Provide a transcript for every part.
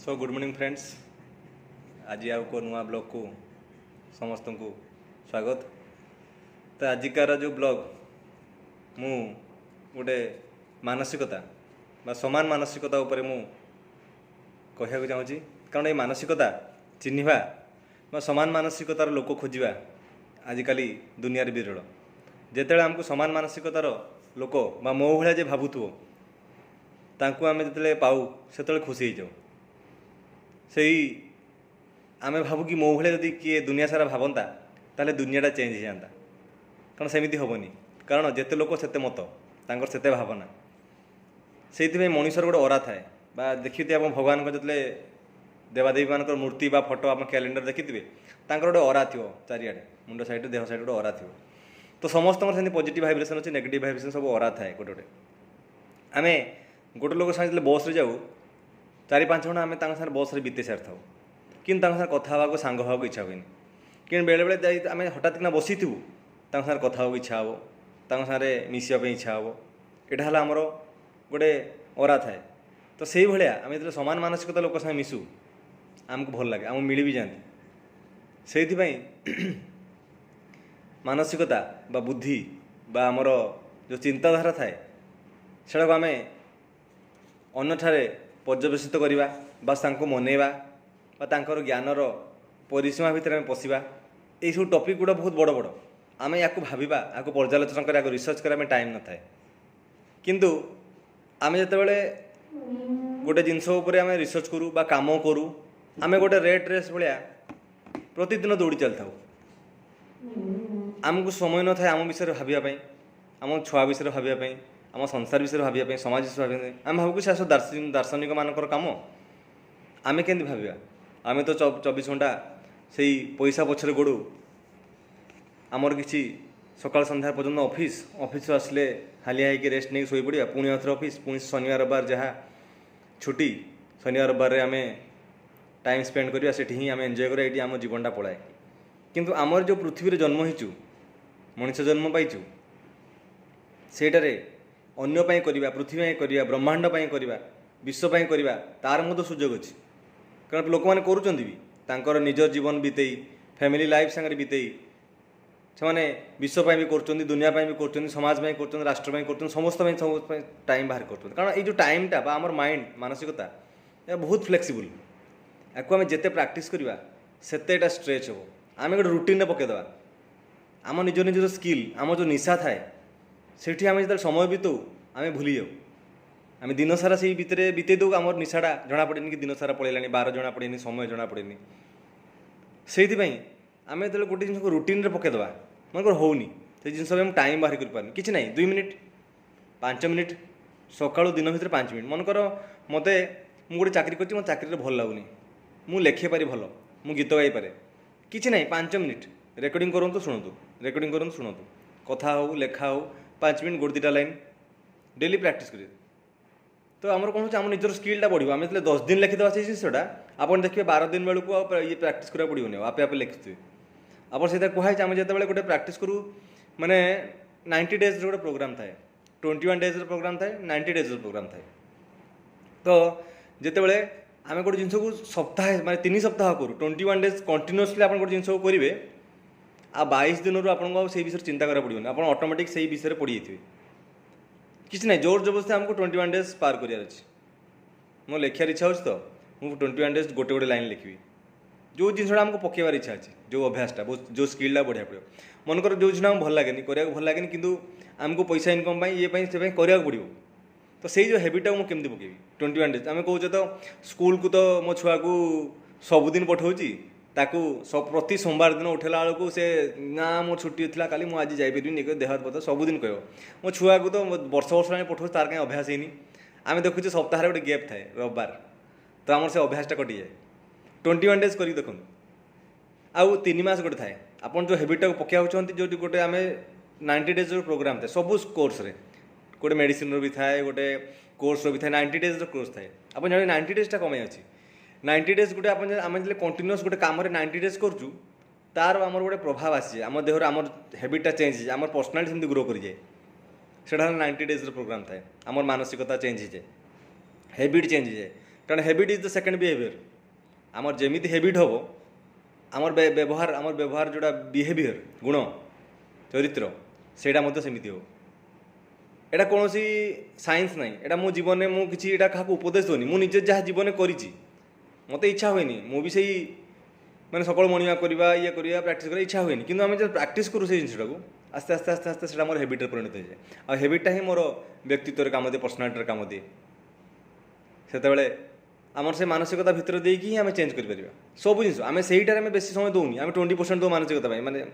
So good morning friends. आज आउ को नुआ ब्लॉग को समस्त को स्वागत। तो आजिकार जो ब्लॉग मु गोटे मानसिकता बा समान मानसिकता उपर मु कहना चाहूँगी, कारण ये मानसिकता चिन्हवा बा समान मानसिकतार लोक खोजा आजिकल दुनिया विरल। जिते आमको समान मानसिकतार लोक बा मो भाया जे भावुव तांको आमे जिते पाऊ से खुशी हो जाऊ। से आमे भावु कि मो भाया जदि किए दुनिया सारा भावता ताले दुनियाटा चेंज हो जाता, कारण सेमती हेनी। कारण जिते लोक सेते मत तांकर सेते भावना से मनुष्यर गोटे अरा थाए बा देखिए आप भगवान को जिते देवादेवी मान मूर्ति बा फोटो आप कैलेंडर देखिथे तांकर गोटे अरा थो चारिआडे मुंड साइड देह साइड गोटे अरा थो। तो समस्त से पॉजिटिव भाइब्रेशन अच्छे नेगेटिव भाइब्रेशन सब अरा थाए। गोटे गोटे आमे गोटे लोक साथ बस रे जाऊ 4-5 जन आम साथ बस रे बीते सारी था कि कथा हाँ सांग हाँ इच्छा हुए कि बेले बेले आम हठात किना बसी थू साथ कथा हाँ इच्छा हे सारे मिसापी इच्छा हे। यहाँ है आमर गोटे अरा थाए। तो से भाया आम जो समान मानसिकता लोक साथ मिसू आमको भल लगे, आम मिल भी जाती। से मानसिकता बा बुद्धि बा आमर जो चिंताधारा थाए से आम अन्यठारे पर्यवेसित करवा बस मनइबा तांकर ज्ञानर परिसीमा भितर आम पशिबा यही सब टपिक गुड़ा बहुत बड़ बड़ आम या भाविबा या पर्यालोचना करा रिसर्च करा टाइम न थाए। किंतु आम जिते गोटे जिनस आम रिसर्च करूँ बा काम करूँ आम गोटे रेट रेस भाया प्रतिदिन दौड़ी चलता। आमको समय न थाए आम विषय भावाई, आम छुआ विषय भावाई, आम संसार विषय भावाई, समाज विषय भाई आम भाव कि सब दार्शनिक मानकर कम आम के भावा। आम तो 24 घंटा से पैसा पछरे गोड़ू आमर कि सकाल संध्या पर्यटन ऑफिस आसले हालिया होकर रेस्ट नहीं शोई पड़ा पुणी आउे ऑफिस पुणी शनिवार रविवार जहाँ छुट्टी शनिवार रविवार आम टाइम स्पेंड करा से आम एंजॉय करा ये आम जीवनटा पलाए। किंतु आमर जो पृथ्वी जन्म होइचु मनुष्य जन्म पाइचु सेटारे अन्य करवा पृथ्वी करवा ब्रह्मांड करवा विश्वपाई करवा तार मत सुजोग अच्छी। कारण लोक मैंने करुँच भी तांकर निज जीवन बीतेई फैमिली लाइफ सांगे बीतेई से विश्वपाई भी कर दुनिया भी कर समाज कर राष्ट्र कर समस्त टाइम बाहर कर। कारण ये टाइमटा बा आमर माइंड मानसिकता या बहुत फ्लेक्सिबल या आम जिते प्राक्ट करवा सेतेटा स्ट्रेच हो। आम गोटे रुटीन पकईदे आम निज निजर स्किल आम जो निशा थाए से आम जो समय बीतऊ आम भूली जाऊ। आम दिन सारा से भितर बीते दू आम निशाटा जना पड़े कि दिन सारा पलैलानी बार जना पड़े समय जना पड़े। से आम जो गोटे जिन रुटीन पकईदे मन होनी से जिन टाइम बाहर कर कि ना 2 मिनिट 5 मिनिट सकालू दिन भर 5 मिनिट मनकर मत गोटे चाकरी कर चाकरी भल लगुनि मु लेखे पारि भल मु गीत गाई पारे कि ना 5 मिनिट रेकर्डिंग करूँ शुणु रेकर्डिंग करूँ शुणु कथा हो लेखा हो 5 मिनिट गोटे 2टा लाइन डेली प्रैक्टिस करें। तो आमर कौन हो निजर स्किलटा बढ़ो। आम जो 10 दिन लिखिदेवा से जिनसा आप देखिए 12 दिन बेलू ये प्रैक्टिस करा पड़ोनी आपे आपे लिखुए आप से कहुई आम जो गोटे प्रैक्टिस करूँ माने 90 डेज गोटे प्रोग्राम थाए 21 डेज प्रोग्राम थाए 90 डेज प्रोग्राम थाए। तो जिते आम गोटे जिन को सप्ताह माने 3 सप्ताह करूँ 21 डेज कंटिन्यूअसली आप गोटे जिन करेंगे आ 22 दिन रू आपको से विषय चिंता करा पड़ोनी आप ऑटोमेटिक से विषय पड़ी जाइए किसी ना जोर जबरदस्ती आमको 21 डेज पार करार अच्छे। मो लिखार इच्छा हो तो मुझे 21 डेज गोटे गोटे लाइन लिखी जो जिनसा आमको पकेबार इच्छा अच्छे जो अभ्यासटा जो स्किलटा बढ़िया पड़ो मनकर जो जिन भल लगे करा भल लगे कि आमको पैसा इनकम ये से करा पड़ो। तो से जो हैबिटा मुझे केमती पकेबी 21 डेज आम कहे तो स्कूल को तो मो छुआ को सबुदिन पठाऊँगी ताकू प्रति सोमवार दिन उठेला बेलू से ना मो छुट्टी था काली मुझे आज जापरि देह हाथ सबुदिन कह मो छुआ को तो वर्ष वर्ष पठाऊँ तार कहीं अभ्यास होनी आम देखुचे सप्ताह गोटे गैप थाए रविवार तो आम से अभ्यासटा कटि जाए 21 डेज कर देखो आउ 3 मास गोटे थाए आप जो हैबिटा को पकेवा जो गोटे आम 90 डेज प्रोग्राम थाए सब कोर्स रे गोटे मेडिसिन भी थाए गोटे कोर्स भी थाए 90 डेज कोर्स थाए आप जान 90 डेजटा कम अच्छी 90 डेज गोटे आम जो कंटिन्यूअस गोटे कम 90 डेज करूँ तार आम गोटे प्रभाव आसी आम देहर आम हैबिटा चेंज आम पर्सनालीटी सेमती ग्रो कर जाए से 90 डेज प्रोग्राम थाए आम मानसिकता चेंज हो जाए हैबिट चेंज हो जाए कारण habit is the second behaviour आमर जेमिति हैबिट हम आमर व्यवहार जोड़ा बिहेवियर गुण चरित्र सेटा मध्य सेमिति हो एटा कौन सी साइंस ना एटा मो जीवन में मुझे किसी क्या उपदेश दूनी मुझे जहाँ जीवन करी मत इच्छा हुए मुझे से मैंने सकाल मर्णिंग करवा ये करवा प्राक्ट कर इच्छा हुए कि आम जब प्राक्ट करूँ से जिनटा को आस्ते आस्ते आस्ते आस्ते से मोर हैबिट परिणत हो जाए आ हैबिटा ही मोर व्यक्तित्व काम दिए पर्सनालिटी काम दिए से आमर से मानसिकता भितर देकी ही आम चेंज कर सब जिन आम से बेसी समय दौनी आम 20% दो मानसिकता माने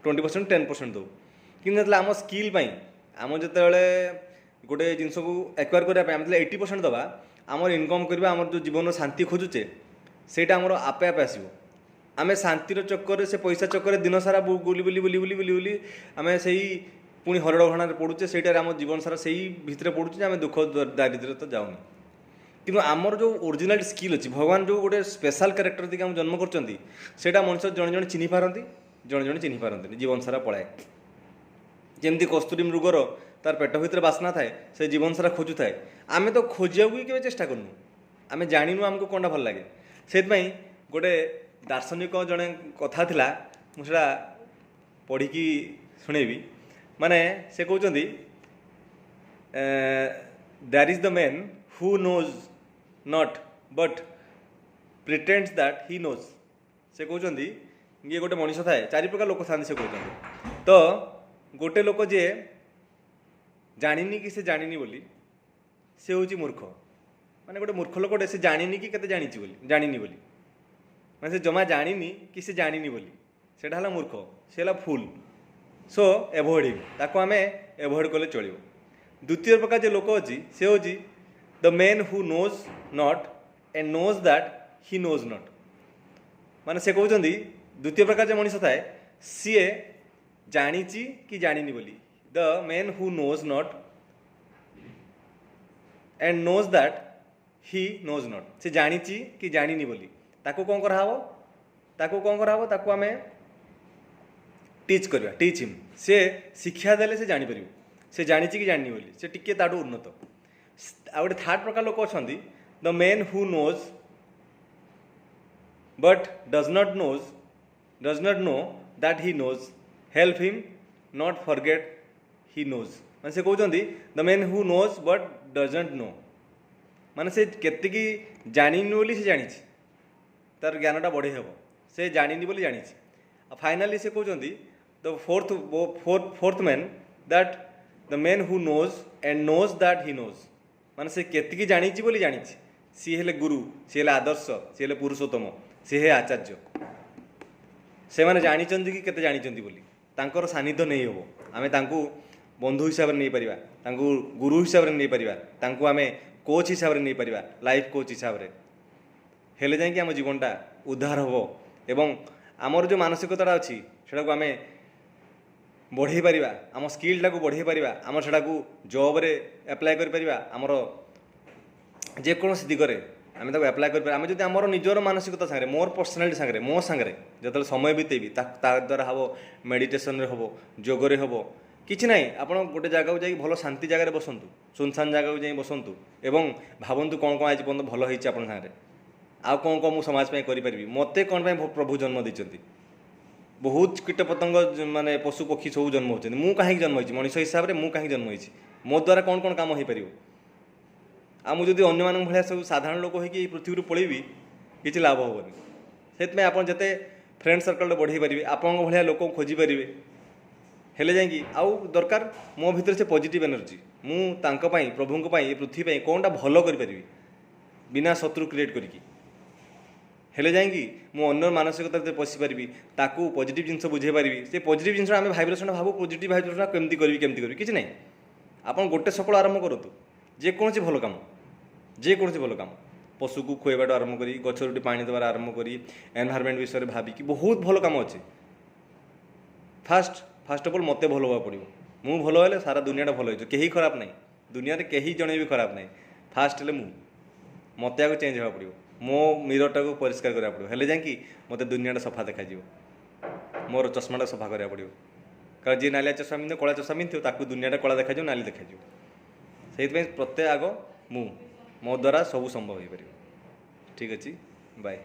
20% 10% दो कि आम स्किल आम जो गोटे जिनस को एक्वायर करने 80% दवा आमर इनकम करवा आमर जो जीवन शांति खोजुचे सेटा आमर आपे आपे आसो आम शांतिर चक्कर से पैसा चक्कर दिन सारा बुली बुली बुली बुली बुली बुली आम से पुणी हरड़ घणारे पड़ुचे से आम जीवन सारा से भितर पड़ुचे आम दुख दारिद्र्य तो जाऊनी कि आमर जो ओरिजिनल स्किल अच्छी भगवान जो गोटे स्पेशल कैरेक्टर देखिए जन्म कर मनुष्य जड़े जड़े चिन्ह पारती जड़े जड़े चिन्ह पारती जीवन सारा पलाए जमती कस्तूरी मृगर तार पेट भितर बासना थाए से जीवन सारा खोजु थाए आम तो खोजा के चेष्टा करूँ आम जानू आमको कौनटा भल लगे से गोटे दार्शनिक जड़े कथा थिला मुझा पढ़ी शुणेबी माने से कहते that is the man who knows not but pretends that he knows से कहते ये गोटे मनीष थाए चारि प्रकार लोक था से कहते तो गोटे लोक जे जानिनी कि से जानिनी बोली से हूँ मूर्ख माने गोटे मूर्ख लोकटे से जानिनी कि केते जानिची बोली जानिनी बोली माने से जमा जानिनी कि से जानिनी बोली सेटा हला मूर्ख से हला फुल सो एभॉइडिंग ताको आमे एभॉइड कले चलिबो। द्वितीय प्रकार जे लोक अछि से होछि the man who knows not and knows that he knows not माने से कहउछंदी द्वितीय प्रकार जे मनीष थाए सीए जानिची कि जानिनी बोली the man who knows not and knows that he knows not से जानिची कि जानिनी बोली ताको कौन कराबो ताको आमे टीच करवा टीच हिम से शिक्षा देले से जानी परिबो से जानिची कि जानिनी बोली से टिके ताडू उन्नत आ गोटे थर्ड प्रकार लोक अछंदी the man who knows but does not know that he knows help him not forget he knows माने से कहते the man who knows but doesn't know माने से केतिकी जानिनी बोली से जानिछि तार ज्ञानटा बढ़े हेब से जानिनी बोली जानिछि फाइनाली से कहते the fourth man that the man who knows and knows that he knows माने से केतिकी जानिछि बोली जानिछि सी हेले गुरु सी हेले आदर्श सी हेले पुरुषोत्तम सी हे आचार्य से माने जानिचंदी कि केते जानिचंदी बोली तांकर सानिध्य नहीं हेबो आमे तांकू बंधु हिसाब से नहीं पारिबा तांकू गुरु हिसाब से नहीं पारिबा तांकू आमे कोच हिसाब से नहीं पारिबा लाइफ कोच हिसाब से हेले जाए कि आम जीवनटा उद्धार हो एवं आमर जो मानसिकता अच्छी सेटा आम बढ़े पारिबा आम स्किल्टा को बढ़े पारिबा आम सेटा जॉब रे अप्लाई कर पारिबा आमर जेकोसी दिगरे आम ताको अप्लाई कर आम जब आमर निजर मानसिकता सांगे मोर पर्सनालीटी सांगे मो सांगे जो समय बितेबी ता द्वारा हम मेडिटेशन रे हम जोग रे हम किछि नहीं आपण गोटे जगह जाई भल शांति जगह बसंतु सुनसान जगह जाई बसंतु एवं भावंतु कौन कौन आज पर्यटन भल होइछि आपण सांगे आउ कौन कौन मुझ समाज करी पारि मत कौन प्रभु जन्म देते बहुत कीट पतंग माने पशु पक्षी सब जन्म होती मुझे कहीं जन्म होती मनुष्य हिसाब से मुझे कहीं जन्म होती मो द्वारा कौन कौन काम हो पार आ मुझे अन्य भाया सब साधारण लोक हो पृथ्वी पलैबी किसी लाभ हेनी से आप जिते फ्रेंड सर्कल बढ़े पारे आपण भाया लोक खोजी पारे हेले जाइए आउ दरकार मो भीतर से पॉजिटिव एनर्जी मुझे प्रभुंप ये पृथ्वी कौनटा भल करी बिना शत्रु क्रिएट करी हेले जाइए मुझे मानसिकता पशि पारि ताकू पॉजिटिव जिन बुझे पारि से पॉजिटिव जिन आम भाइब्रेशन भाव पॉजिटिव भाइब्रेशन केमती करी किसी ना आप गोटे सकाल आरंभ करूँ जेकोसी भल कम जेकोसी भल कम पशु को खुएबाट आरंभ करी गचर पानी देवार आरंभ करी एनवायरमेंट विषय में भाविकी बहुत भल कम अच्छे फास्ट ऑफ ऑल मत भल हाँ पड़ो मु भल हेले सारा दुनिया भल हो कहीं खराब ना दुनिया कहीं जड़े भी खराब ना फास्ट हेले मत आगे चेंज हाँ पड़ो मो मिररटा को परिष्कार करा पड़ो हेले जाकि मत दुनियाटा सफा देखा मोर चश्माटा सफा करा पड़ो कारण जी नालिया चश्मा पिंध कला चश्मा पिंध ताकू दुनियाटा कला देखा नाली देखा से प्रत्येक आग मो द्वारा सब संभव हो पार ଠିକ୍ ଅଛି ବାଏ।